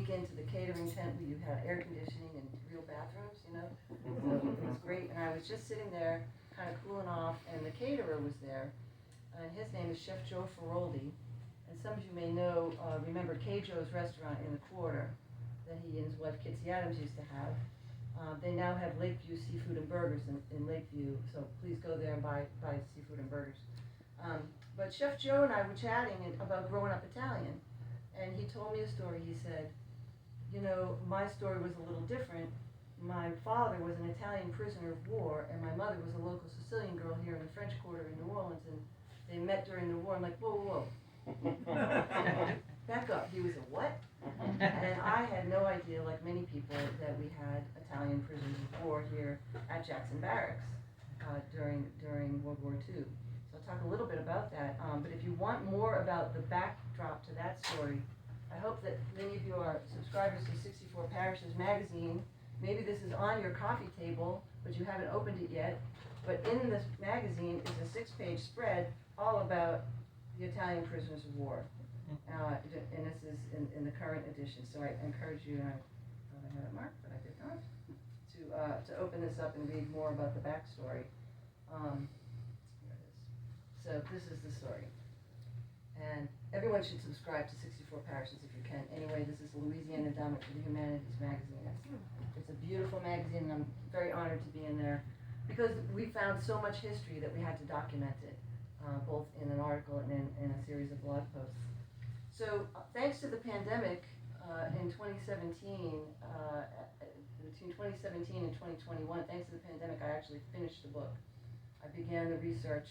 sneak into the catering tent where you had air conditioning and real bathrooms, you know. So it was great, and I was just sitting there, kind of cooling off, and the caterer was there, and his name is Chef Joe Feroldi, and some of you may know, remember K. Joe's restaurant in the Quarter that he and his wife Kitsy Adams used to have. They now have Lakeview Seafood and Burgers in Lakeview, so please go there and buy seafood and burgers. But Chef Joe and I were chatting about growing up Italian, and he told me a story. He said, you know, my story was a little different. My father was an Italian prisoner of war, and my mother was a local Sicilian girl here in the French Quarter in New Orleans, and they met during the war. I'm like, whoa. Back up, he was a what? And I had no idea, like many people, that we had Italian prisoners of war here at Jackson Barracks during World War II. So I'll talk a little bit about that. But if you want more about the backdrop to that story, I hope that many of you are subscribers to 64 Parishes magazine. Maybe this is on your coffee table, but you haven't opened it yet. But in this magazine is a 6-page spread all about the Italian prisoners of war. And this is in the current edition, so I encourage you, and I thought I had it marked, but I did not, to open this up and read more about the backstory. Here it is. So this is the story. And everyone should subscribe to 64 Parishes if you can. Anyway, this is Louisiana Endowment for the Humanities magazine. It's a beautiful magazine, and I'm very honored to be in there because we found so much history that we had to document it, both in an article and in a series of blog posts. So thanks to the pandemic in 2017, between 2017 and 2021, thanks to the pandemic, I actually finished the book. I began the research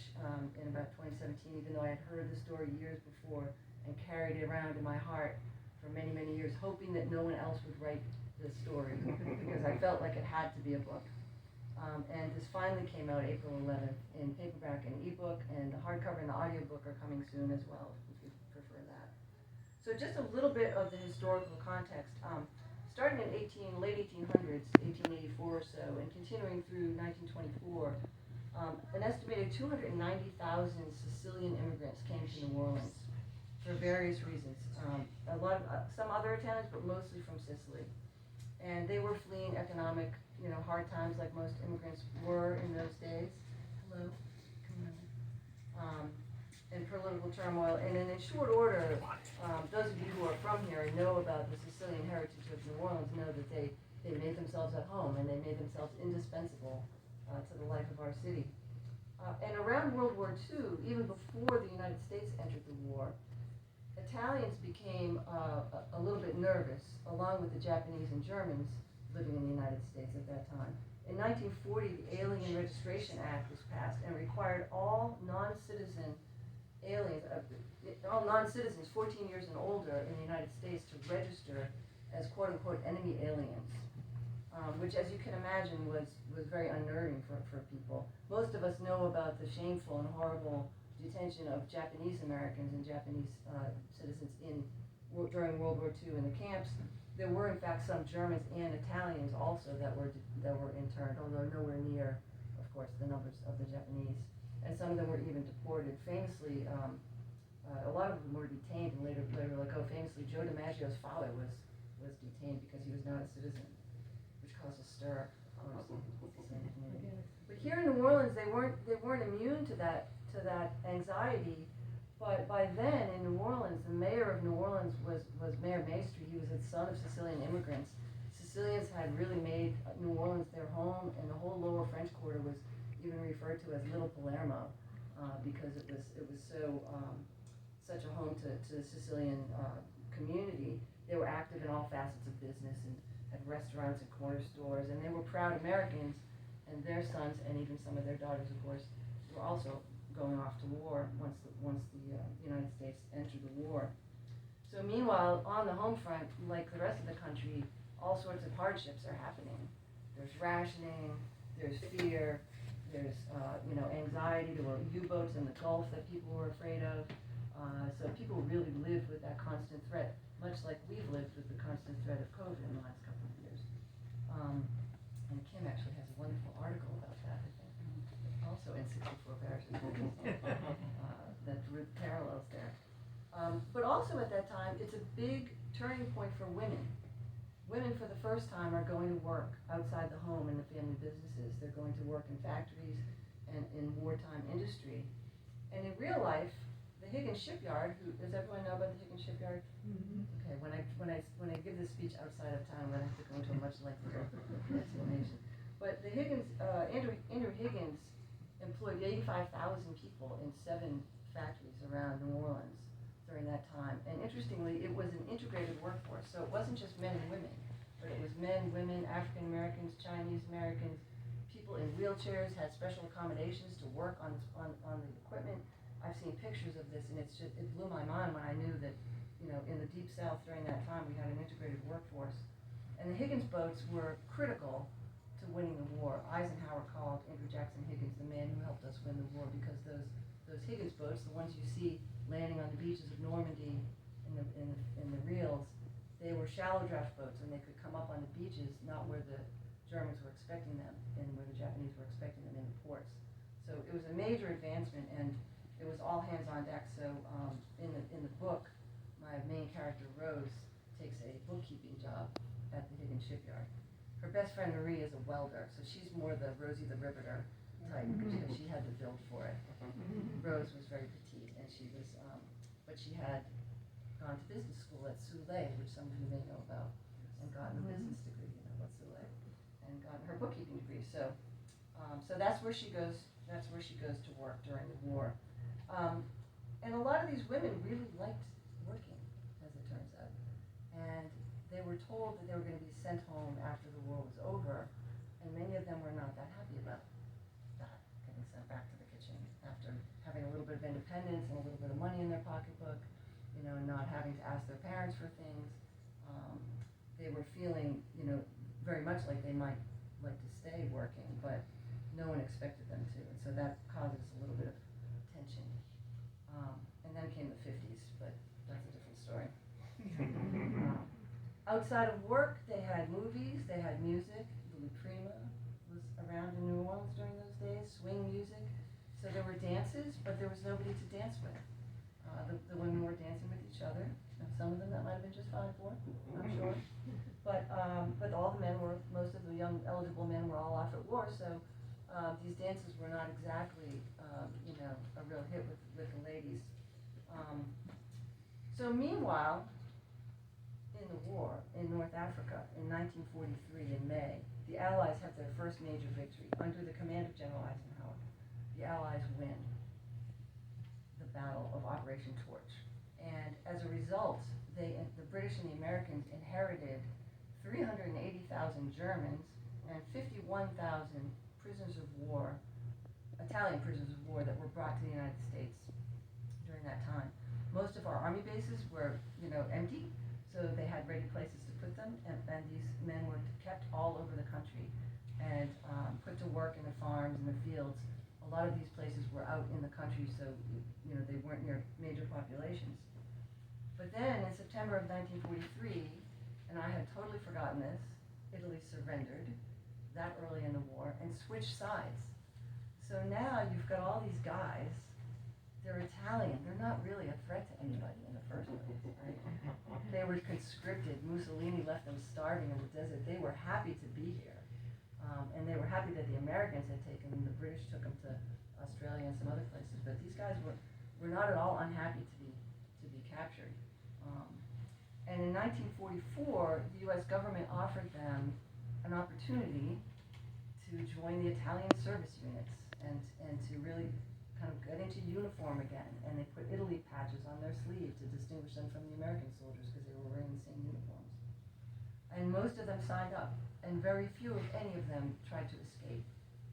in about 2017, even though I had heard the story years before and carried it around in my heart for many, many years, hoping that no one else would write this story because I felt like it had to be a book. And this finally came out April 11th in paperback and ebook, and the hardcover and the audiobook are coming soon as well, if you prefer that. So just a little bit of the historical context. Starting in late 1800s, 1884 or so, and continuing through 1924, an estimated 290,000 Sicilian immigrants came to New Orleans for various reasons. Some other Italians, but mostly from Sicily. And they were fleeing economic, hard times like most immigrants were in those days. Hello, come on. And political turmoil. And in short order, those of you who are from here and know about the Sicilian heritage of New Orleans know that they made themselves at home and they made themselves indispensable to the life of our city. And around World War II, even before the United States entered the war, Italians became a little bit nervous, along with the Japanese and Germans living in the United States at that time. In 1940, the Alien Registration Act was passed and required all non-citizen aliens, all non-citizens 14 years and older in the United States to register as quote-unquote enemy aliens, which, as you can imagine, was very unnerving for people. Most of us know about the shameful and horrible detention of Japanese Americans and Japanese citizens during World War II in the camps. There were, in fact, some Germans and Italians also that were interned, although nowhere near, of course, the numbers of the Japanese. And some of them were even deported. Famously, a lot of them were detained, and later famously, Joe DiMaggio's father was detained because he was not a citizen, which caused a stir. But here in New Orleans, they weren't immune to that anxiety. But by then, in New Orleans, the mayor of New Orleans was Mayor Maestri. He was the son of Sicilian immigrants. Sicilians had really made New Orleans their home, and the whole lower French Quarter was even referred to as Little Palermo because it was such a home to the Sicilian community. They were active in all facets of business and had restaurants and corner stores, and they were proud Americans. And their sons, and even some of their daughters, of course, were also going off to war once the United States entered the war. So meanwhile, on the home front, like the rest of the country, all sorts of hardships are happening. There's rationing, there's fear, there's anxiety. There were U-boats in the Gulf that people were afraid of. So people really lived with that constant threat, much like we've lived with the constant threat of COVID in the last couple of years. And Kim actually has a wonderful article about that, I think, also in 64 Parishes, that drew parallels there. But also at that time, it's a big turning point for women. women for the first time are going to work outside the home in the family businesses. They're going to work in factories and in wartime industry. And in real life, the Higgins shipyard, does everyone know about the Higgins shipyard? Mm-hmm. Okay, when I give this speech outside of town, I'm going to have to go into a much lengthier explanation. But the Higgins, Andrew Higgins employed 85,000 people in 7 factories around New Orleans during that time. And interestingly, it was an integrated workforce. So it wasn't just men and women, but it was men, women, African Americans, Chinese Americans, people in wheelchairs, had special accommodations to work on the equipment. I've seen pictures of this, and it blew my mind when I knew that, in the Deep South during that time, we had an integrated workforce. And the Higgins boats were critical to winning the war. Eisenhower called Andrew Jackson Higgins the man who helped us win the war, because those Higgins boats, the ones you see landing on the beaches of Normandy in the reels, they were shallow draft boats, and they could come up on the beaches, not where the Germans were expecting them and where the Japanese were expecting them in the ports. So it was a major advancement, and it was all hands on deck. So in the book, my main character Rose takes a bookkeeping job at the Higgins shipyard. Her best friend Marie is a welder, so she's more the Rosie the Riveter type, because she had the build for it. Rose was very petite, and she was, but she had gone to business school at Soule, which some of you may know about, and gotten a business degree. You know what's Soule, and gotten her bookkeeping degree. So that's where she goes. That's where she goes to work during the war. And a lot of these women really liked working, as it turns out. And they were told that they were going to be sent home after the war was over, and many of them were not that happy about that, getting sent back to the kitchen after having a little bit of independence and a little bit of money in their pocketbook, not having to ask their parents for things. They were feeling, very much like they might like to stay working, but no one expected them to, and so that causes a little bit of tension. And then came the 50s, but that's a different story. Outside of work, they had movies, they had music. Louis Prima was around in New Orleans during those days, swing music. So there were dances, but there was nobody to dance with. The women were dancing with each other. And some of them that might have been just fine for, I'm sure. But all the men most of the young eligible men were all off at war, so these dances were not exactly, a real hit with the ladies. So meanwhile, in the war in North Africa in 1943 in May, the Allies have their first major victory. Under the command of General Eisenhower, the Allies win the Battle of Operation Torch. And as a result, the British and the Americans inherited 380,000 Germans and 51,000 prisoners of war, Italian prisoners of war, that were brought to the United States during that time. Most of our army bases were, empty, so they had ready places to put them, and these men were kept all over the country and put to work in the farms and the fields. A lot of these places were out in the country, so they weren't near major populations. But then in September of 1943, and I had totally forgotten this, Italy surrendered that early in the war and switched sides. So now you've got all these guys, they're Italian, they're not really a threat to anybody in the first place, right? They were conscripted. Mussolini left them starving in the desert. They were happy to be here. And they were happy that the Americans had taken them. The British took them to Australia and some other places. But these guys were not at all unhappy to be captured. And in 1944, the U.S. government offered them an opportunity to join the Italian service units and to really kind of get into uniform again. And they put Italy patches on their sleeve to distinguish them from the American soldiers because they were wearing the same uniforms. And most of them signed up, and very few, if any of them, tried to escape,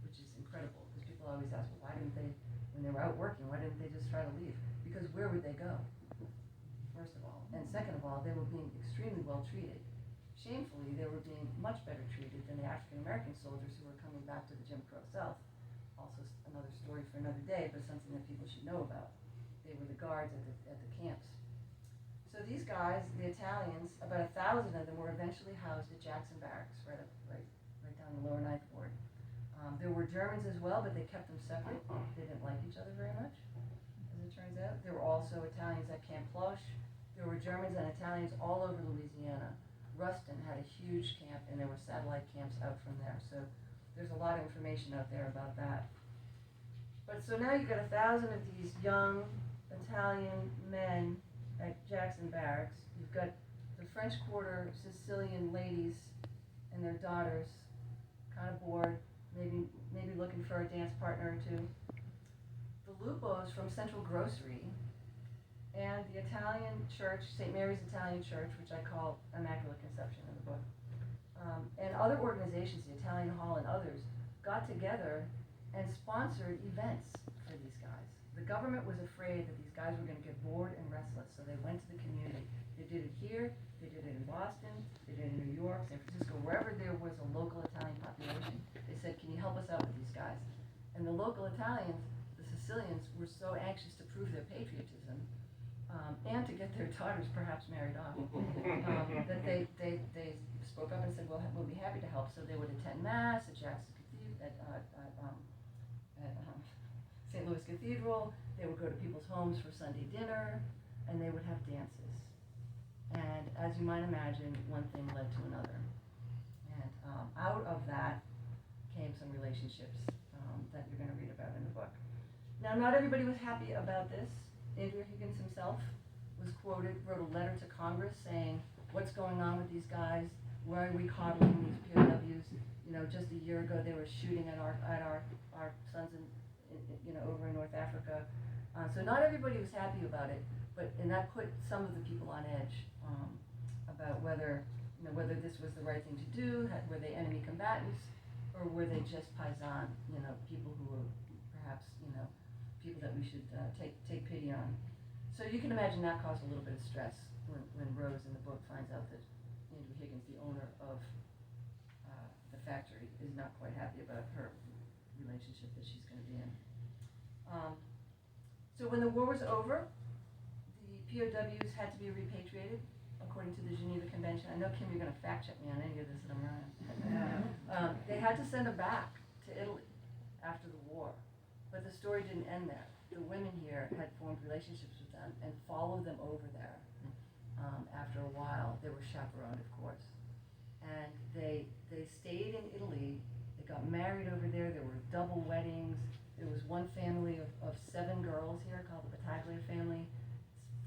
which is incredible, because people always ask, well, why didn't they, when they were out working, why didn't they just try to leave? Because where would they go, first of all? And second of all, they were being extremely well treated. Shamefully, they were being much better treated than the African American soldiers who were coming back to the Jim Crow South. Also another story for another day, but something that people should know about. They were the guards at the camps. So these guys, the Italians, about 1,000 of them were eventually housed at Jackson Barracks, right down the lower Ninth Ward. There were Germans as well, but they kept them separate. They didn't like each other very much, as it turns out. There were also Italians at Camp Plush. There were Germans and Italians all over Louisiana. Ruston had a huge camp, and there were satellite camps out from there. So there's a lot of information out there about that. But so now you've got 1,000 of these young Italian men at Jackson Barracks. You've got the French Quarter Sicilian ladies and their daughters, kind of bored, maybe looking for a dance partner or two. The Lupos from Central Grocery, and the Italian church, St. Mary's Italian Church, which I call Immaculate Conception in the book, and other organizations, the Italian Hall and others, got together and sponsored events for these guys. The government was afraid that these guys were going to get bored and restless, so they went to the community. They did it here, they did it in Boston, they did it in New York, San Francisco, wherever there was a local Italian population. They said, can you help us out with these guys? And the local Italians, the Sicilians, were so anxious to prove their patriotism, and to get their daughters perhaps married off, that they spoke up and said, well, we'll be happy to help. So they would attend Mass at Jackson Cathedral, at St. Louis Cathedral. They would go to people's homes for Sunday dinner, and they would have dances. And as you might imagine, one thing led to another. And out of that came some relationships that you're going to read about in the book. Now, not everybody was happy about this. Andrew Higgins himself was quoted, wrote a letter to Congress saying, what's going on with these guys? Why are we coddling these POWs? You know, just a year ago they were shooting at our sons over in North Africa. So not everybody was happy about it, and that put some of the people on edge about whether this was the right thing to do. Were they enemy combatants, or were they just paisan? People who were perhaps people that we should take pity on. So you can imagine that caused a little bit of stress when Rose in the book finds out that Andrew Higgins, the owner of the factory, is not quite happy about her relationship that she's going to be in. So when the war was over, the POWs had to be repatriated according to the Geneva Convention. I know, Kim, you're going to fact check me on any of this that I'm wrong. They had to send them back to Italy after the war. But the story didn't end there. The women here had formed relationships with them and followed them over there. After a while, they were chaperoned, of course. And they stayed in Italy. They got married over there. There were double weddings. There was one family of 7 girls here called the Battaglia family.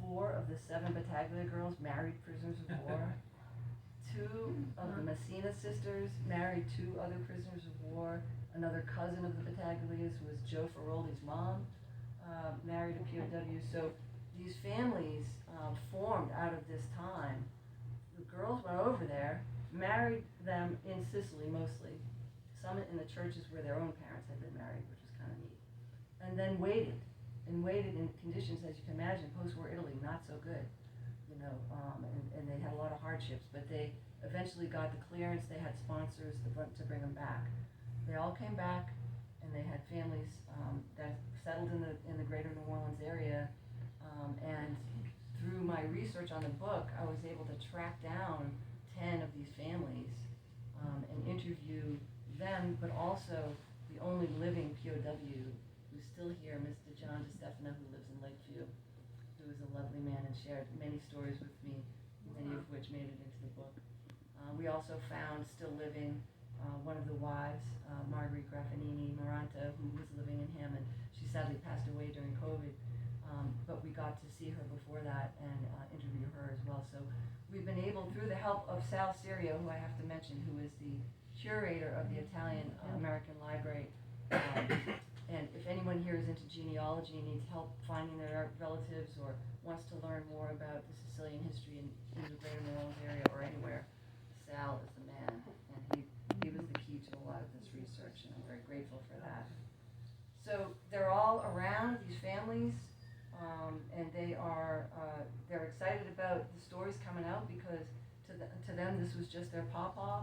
4 of the 7 Battaglia girls married prisoners of war. 2 of the Messina sisters married 2 other prisoners of war. Another cousin of the Battaglias, who was Joe Feroldi's mom, married a POW. So these families formed out of this time. The girls went over there, married them in Sicily mostly, some in the churches where their own parents had been married, which was kind of neat, and then waited in conditions, as you can imagine, post-war Italy, not so good, and they had a lot of hardships, but they eventually got the clearance. They had sponsors to bring them back. They all came back, and they had families that settled in the greater New Orleans area. And through my research on the book, I was able to track down 10 of these families and interview them, but also the only living POW who's still here, Mr. John DeStefano, who lives in Lakeview, who is a lovely man and shared many stories with me, many of which made it into the book. We also found, still living, one of the wives, Marguerite Graffinini Maranta, who was living in Hammond. She sadly passed away during COVID, but we got to see her before that and interview her as well. So we've been able, through the help of Sal Serio, who I have to mention, who is the curator of the Italian American Library, and if anyone here is into genealogy and needs help finding their relatives or wants to learn more about the Sicilian history in the greater New Orleans area or anywhere, Sal is the man, and he was the key to a lot of this research, and I'm very grateful for that. So they're all around, these families, and they're excited about the stories coming out, because to them this was just their pawpaw,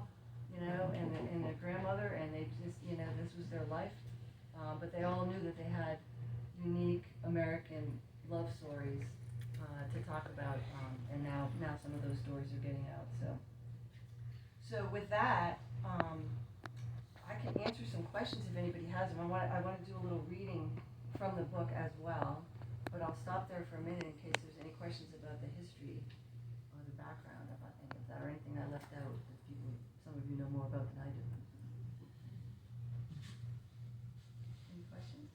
and their grandmother, and they just, this was their life. But they all knew that they had unique American love stories to talk about, and now some of those stories are getting out. So with that, I can answer some questions if anybody has them. I want to do a little reading from the book as well, but I'll stop there for a minute in case there's any questions about the history or the background about any of that, or anything I left you know more about than I do. Any questions?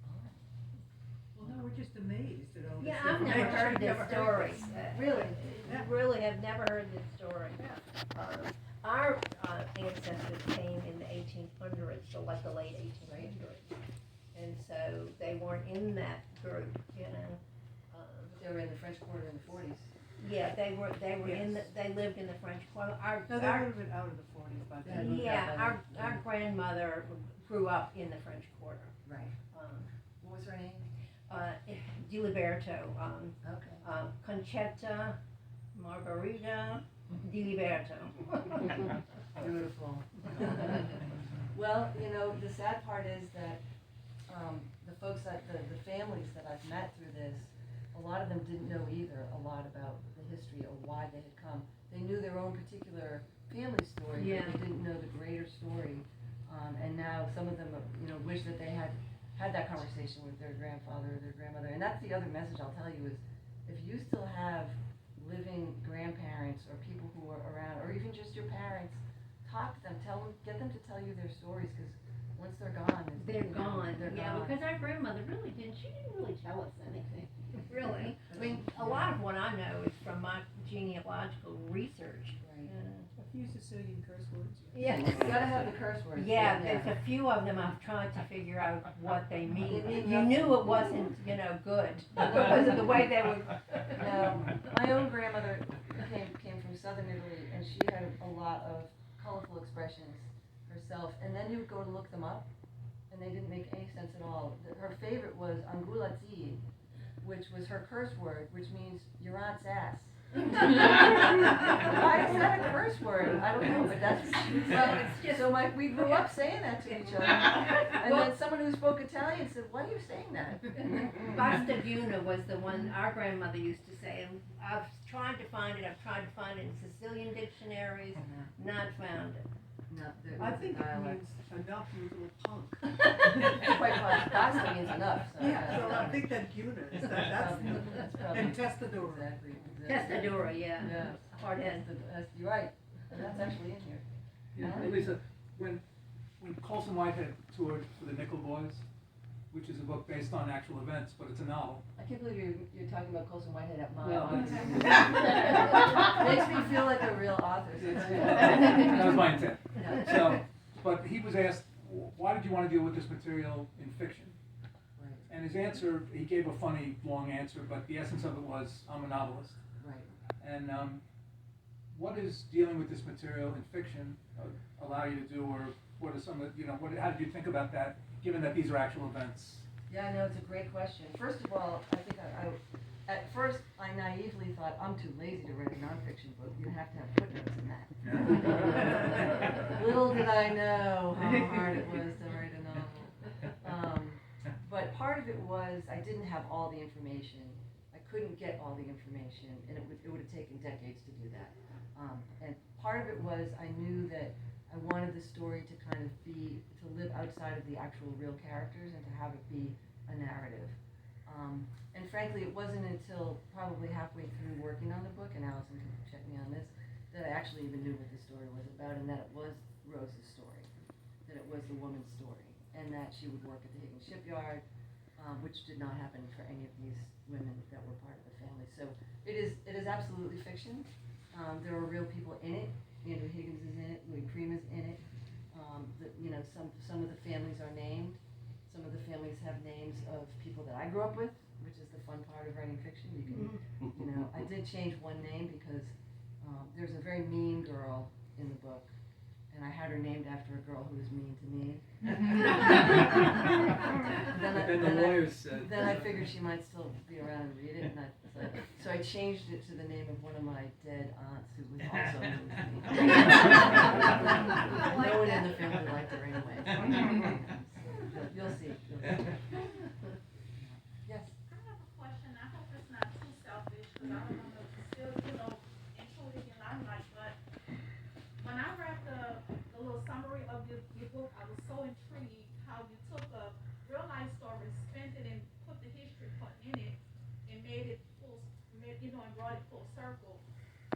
All right. Well, no, we're just amazed at all this. Yeah, I've never heard this story. Really? Really have never heard this story. Our ancestors came in the 1800s, so like the late 1800s. And so they weren't in that group, you know. They were in the French Quarter in the 40s. Yeah, they were in Yes. they lived in the French Quarter. No, they would have been out of the 40s by Yeah, then. moved out by Yeah, then. our grandmother grew up in the French Quarter. Right. What was her name? Diliberto, Okay. Conchetta Margarita Diliberto. Beautiful. Well, you know, the sad part is that the folks that the families that I've met through this, a lot of them didn't know either a lot about the history or why they had come. They knew their own particular family story, Yeah. but they didn't know the greater story. And now some of them, you know, wish that they had that conversation with their grandfather or their grandmother. And that's the other message I'll tell you is, if you still have living grandparents or people who are around, or even just your parents, talk to them, get them to tell you their stories, because once they're gone, They're gone. They're Yeah, gone. because our grandmother she didn't really tell us anything. Really. I mean, a lot of what I know is from my genealogical research. Right. A few Sicilian curse words. Yeah. You gotta have the curse words. Yeah, there's a few of them I've tried to figure out what they mean. They mean You knew it wasn't, good because of the way they were. No, my own grandmother came from southern Italy, and she had a lot of colorful expressions herself. And then you would go to look them up, and they didn't make any sense at all. Her favorite was angulazzi, which was her curse word, which means your aunt's ass. Why is that a curse word? I don't know, but that's what she said. So we grew up saying that to each other. And then someone who spoke Italian said, "Why are you saying that?" Bastaguna was the one our grandmother used to say, and I've tried to find it in Sicilian dictionaries, not found it. No, I think it dialect. means enough, you little punk. Quite possible. Basta means enough. So Yeah, so I think that Guna is that's probably and Testadora. exactly. Testadora, yeah. Yeah. Hard head. You're right. And that's actually in here. Yeah, Elisa, when Colson Whitehead toured for the Nickel Boys, which is a book based on actual events, but it's a novel. I can't believe you're talking about Colson Whitehead at my Well, office. that's- Makes me feel like a real author. That was my intent. Yeah. So, but he was asked, why did you want to deal with this material in fiction? Right, And his answer, he gave a funny, long answer, but the essence of it was, I'm a novelist. right. And what is dealing with this material in fiction allow you to do, or what are some of, how did you think about that, given that these are actual events? Yeah, no, it's a great question. First of all, I think at first I naively thought, I'm too lazy to write a nonfiction book. You have to have footnotes in that. Little did I know how hard it was to write a novel. But part of it was I didn't have all the information. I couldn't get all the information, and it would have taken decades to do that. And part of it was I knew that I wanted the story to kind of to live outside of the actual real characters and to have it be a narrative. And frankly, it wasn't until probably halfway through working on the book, and Allison can check me on this, that I actually even knew what the story was about, and that it was Rose's story, that it was the woman's story, and that she would work at the Higgins shipyard, which did not happen for any of these women that were part of the family. So it is absolutely fiction. There are real people in it. Andrew Higgins is in it. Louis Prima's in it. Some of the families are named. Some of the families have names of people that I grew up with, which is the fun part of writing fiction. You can, I did change one name because there's a very mean girl in the book, and I had her named after a girl who was mean to me. Then the lawyers said. Then I figured she might still be around and read it, and so I changed it to the name of one of my dead aunts who was also mean to me. No one in the family liked her anyway. You'll see. Yes. I have a question. I hope it's not too selfish, because I don't know if it's still, included in your limelight, but when I read the little summary of your book, I was so intrigued how you took a real life story, spent it and put the history part in it, and made it and brought it full circle.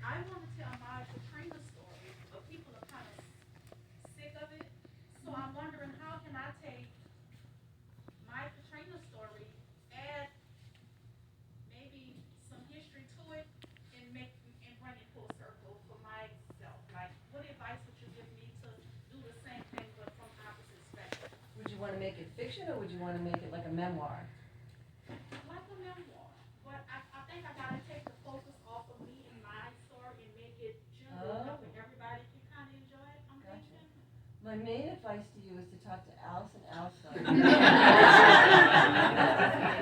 I want to tell my wanna make it fiction, or would you wanna make it like a memoir? Like a memoir, but I think I gotta take the focus off of me and my story and make it general enough where everybody can kind of enjoy it. I'm Gotcha. thinking. My main advice to you is to talk to Allison Alsop.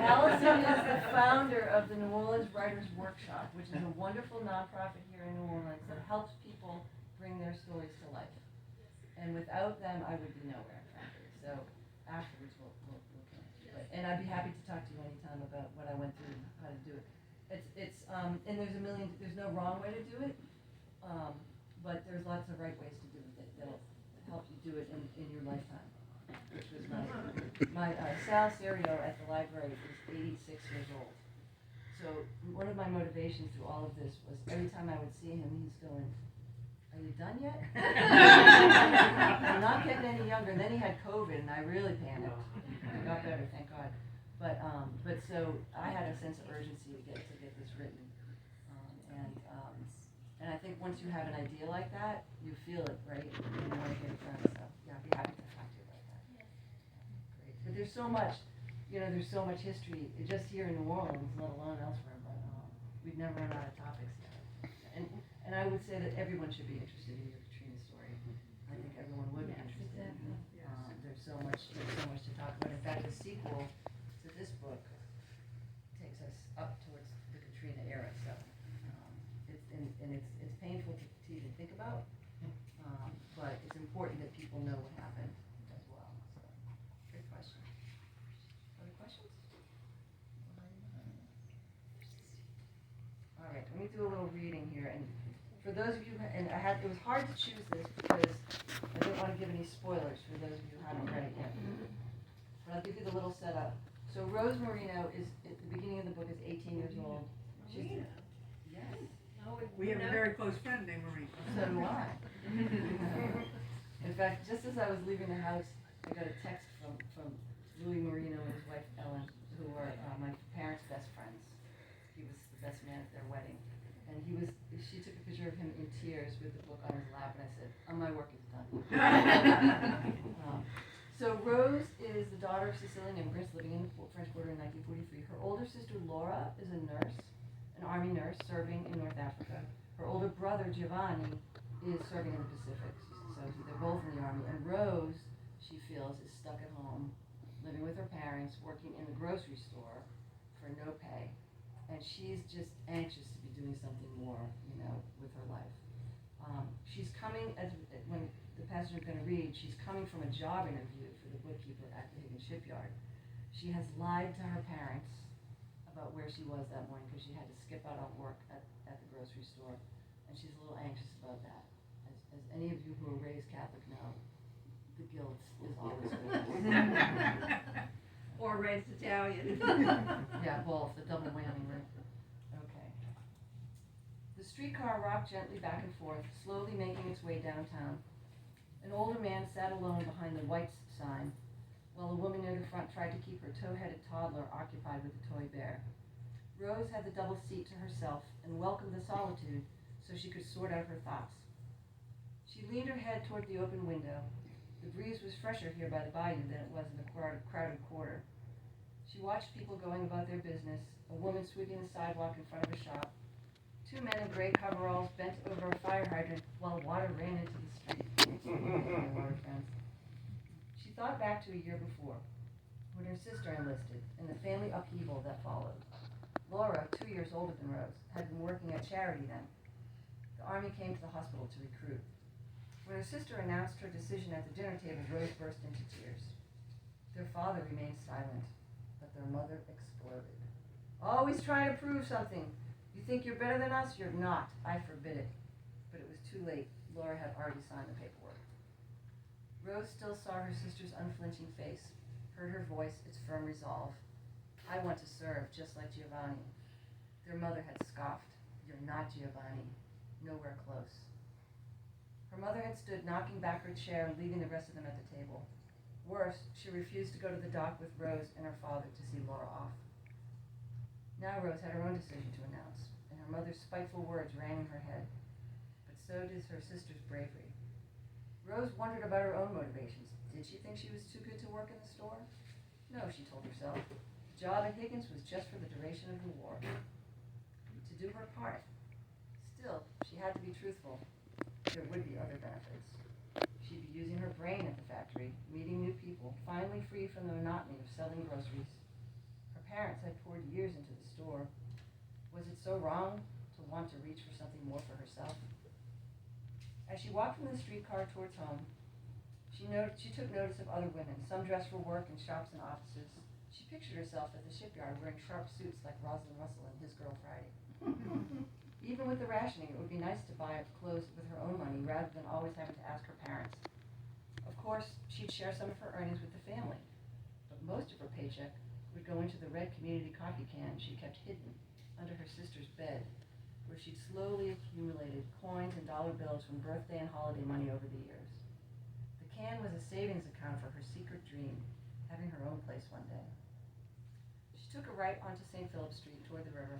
Allison is the founder of the New Orleans Writers Workshop, which is a wonderful nonprofit here in New Orleans that helps people bring their stories to life. And without them, I would be nowhere, frankly. So afterwards, we'll connect you. And I'd be happy to talk to you anytime about what I went through and how to do it. And there's no wrong way to do it, but there's lots of right ways to do it that'll help you do it in your lifetime. Which was my Sal Serio at the library is 86 years old. So one of my motivations through all of this was every time I would see him, he's going, "Are you done yet?" I'm not getting any younger. And then he had COVID, and I really panicked. I got better, thank God. But so I had a sense of urgency to get this written, and I think once you have an idea like that, you feel it, right? And you want to get it done. So yeah, I'd be happy to talk to you about that. Yes. Great. But there's so much, there's so much history just here in New Orleans, let alone elsewhere. But we've never run out of topics yet. And I would say that everyone should be interested in your Katrina story. I think everyone would be interested. Exactly. There's so much to talk about. In fact, the sequel to this book takes us up towards the Katrina era. So it's painful to even think about, but it's important that people know what happened as well. So, good question. Other questions? All right, let me do a little reading here, and for those of you, it was hard to choose this because I didn't want to give any spoilers for those of you who haven't read it yet. But I'll give you the little setup. So Rose Marino is, at the beginning of the book, is 18 years old. She's Marina. Yes. We have a very close friend named Marie. So do I. In fact, just as I was leaving the house, I got a text from Louis Marino and his wife Ellen, who are my parents' best friends. He was the best man at their wedding. And she took a picture of him in tears with the book on his lap, and I said, "Oh, my work is done." So Rose is the daughter of Sicilian immigrants living in the French Quarter in 1943. Her older sister Laura is a nurse, an army nurse serving in North Africa. Her older brother Giovanni is serving in the Pacific, so they're both in the army. And Rose, she feels, is stuck at home, living with her parents, working in the grocery store for no pay. And she's just anxious to be doing something more, with her life. She's coming, when the passenger is going to read, she's coming from a job interview for the bookkeeper at the Higgins shipyard. She has lied to her parents about where she was that morning because she had to skip out on work at the grocery store, and she's a little anxious about that. As any of you who are raised Catholic know, the guilt is always with us. Or raised Italian. Yeah, both, the double whammy, right? Okay. The streetcar rocked gently back and forth, slowly making its way downtown. An older man sat alone behind the White's sign, while a woman near the front tried to keep her tow-headed toddler occupied with a toy bear. Rose had the double seat to herself and welcomed the solitude so she could sort out her thoughts. She leaned her head toward the open window. The breeze was fresher here by the bayou than it was in the crowded quarter. She watched people going about their business, a woman sweeping the sidewalk in front of a shop. Two men in gray coveralls bent over a fire hydrant while water ran into the street. Water fence. She thought back to a year before, when her sister enlisted, and the family upheaval that followed. Laura, 2 years older than Rose, had been working at charity then. The army came to the hospital to recruit. When her sister announced her decision at the dinner table, Rose burst into tears. Their father remained silent, but their mother exploded. "Always trying to prove something. You think you're better than us? You're not. I forbid it." But it was too late. Laura had already signed the paperwork. Rose still saw her sister's unflinching face, heard her voice, its firm resolve. "I want to serve, just like Giovanni." Their mother had scoffed. "You're not Giovanni. Nowhere close." Her mother had stood knocking back her chair and leaving the rest of them at the table. Worse, she refused to go to the dock with Rose and her father to see Laura off. Now Rose had her own decision to announce, and her mother's spiteful words rang in her head. But so did her sister's bravery. Rose wondered about her own motivations. Did she think she was too good to work in the store? No, she told herself. The job at Higgins was just for the duration of the war. To do her part. Still, she had to be truthful. There would be other benefits. She'd be using her brain at the factory, meeting new people, finally free from the monotony of selling groceries. Her parents had poured years into the store. Was it so wrong to want to reach for something more for herself? As she walked from the streetcar towards home, she took notice of other women, some dressed for work in shops and offices. She pictured herself at the shipyard wearing sharp suits like Rosalind Russell in His Girl Friday. Even with the rationing, it would be nice to buy clothes with her own money rather than always having to ask her parents. Of course, she'd share some of her earnings with the family, but most of her paycheck would go into the red community coffee can she kept hidden under her sister's bed, where she'd slowly accumulated coins and dollar bills from birthday and holiday money over the years. The can was a savings account for her secret dream, having her own place one day. She took a right onto St. Philip Street toward the river,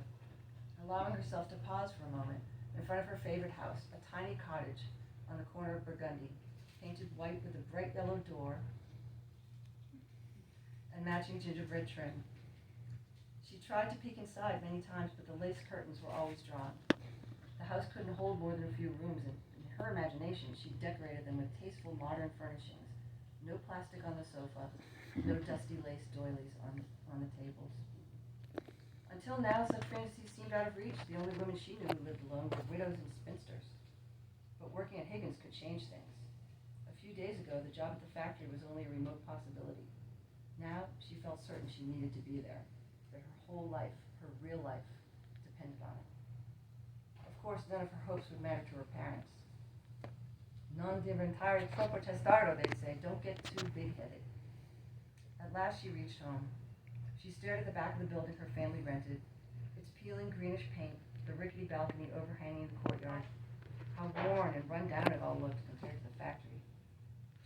allowing herself to pause for a moment in front of her favorite house, a tiny cottage on the corner of Burgundy, painted white with a bright yellow door and matching gingerbread trim. She tried to peek inside many times, but the lace curtains were always drawn. The house couldn't hold more than a few rooms, and in her imagination, she decorated them with tasteful modern furnishings. No plastic on the sofa, no dusty lace doilies on the tables. Until now, such fantasies seemed out of reach. The only women she knew who lived alone were widows and spinsters. But working at Higgins could change things. A few days ago, the job at the factory was only a remote possibility. Now, she felt certain she needed to be there, that her whole life, her real life, depended on it. Of course, none of her hopes would matter to her parents. Non diventare troppo testardo, they'd say. Don't get too big-headed. At last, she reached home. She stared at the back of the building her family rented, its peeling greenish paint, the rickety balcony overhanging the courtyard. How worn and run down it all looked compared to the factory.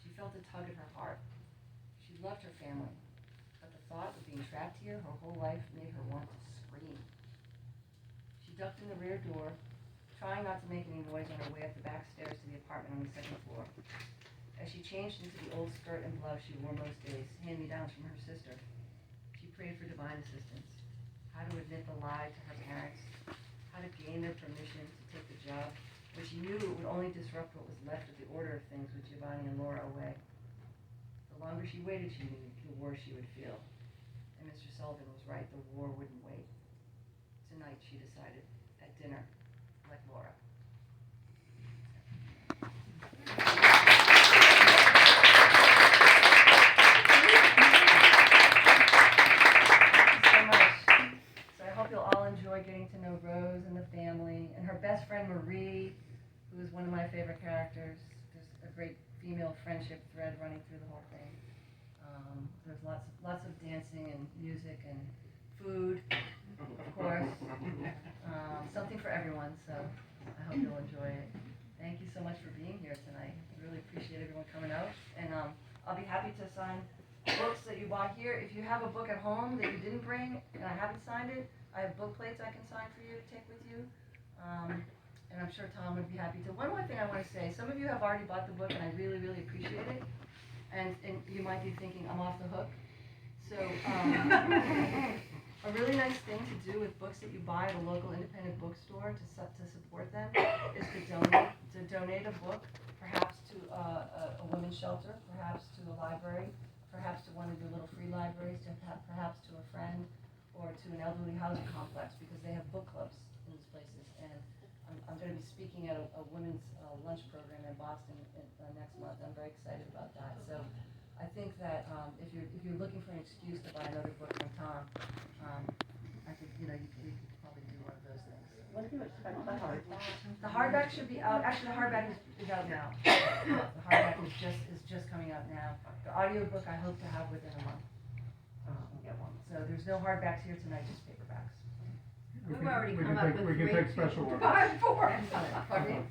She felt a tug at her heart. She loved her family, but the thought of being trapped here her whole life made her want to scream. She ducked in the rear door, trying not to make any noise on her way up the back stairs to the apartment on the second floor. As she changed into the old skirt and blouse she wore most days, hand-me-downs from her sister, she prayed for divine assistance, how to admit the lie to her parents, how to gain their permission to take the job, when she knew it would only disrupt what was left of the order of things with Giovanni and Laura away. The longer she waited, she knew, the worse she would feel. And Mr. Sullivan was right, the war wouldn't wait. Tonight, she decided, at dinner, like Laura. Getting to know Rose and the family, and her best friend Marie, who is one of my favorite characters. There's a great female friendship thread running through the whole thing. There's lots of dancing and music and food, of course. Something for everyone, so I hope you'll enjoy it. Thank you so much for being here tonight. I really appreciate everyone coming out, and I'll be happy to sign books that you bought here. If you have a book at home that you didn't bring and I haven't signed it, I have book plates I can sign for you to take with you, and I'm sure Tom would be happy to. One more thing I want to say, some of you have already bought the book, and I really, really appreciate it, and you might be thinking, I'm off the hook. So, a really nice thing to do with books that you buy at a local independent bookstore to support them is to donate a book, perhaps to a women's shelter, perhaps to a library, perhaps to one of your little free libraries, perhaps to a friend, or to an elderly housing complex, because they have book clubs in these places. And I'm going to be speaking at a women's lunch program in Boston next month. I'm very excited about that. So I think that if you're looking for an excuse to buy another book from Tom, I think you could probably do one of those things. When do you expect the hardback? The hardback should be out. Actually, the hardback is out now. The hardback is just coming out now. The audiobook I hope to have within a month. So there's no hardbacks here tonight, just paperbacks. We've already come up with We can take special orders. Pardon me?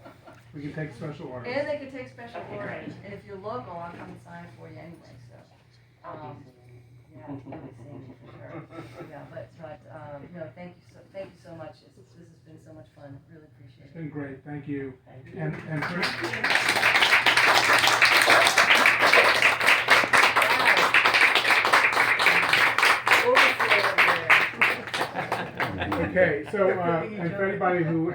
We can take special orders. And they could take special orders, and if you're local, I'll come and sign it for you anyway, so. Yeah, it's really Sandy for sure. Yeah, but no, thank you so much. This has been so much fun, really. really appreciate It's it. been great, thank you. Thank you. And for, Overflow over there. okay, so, and for anybody who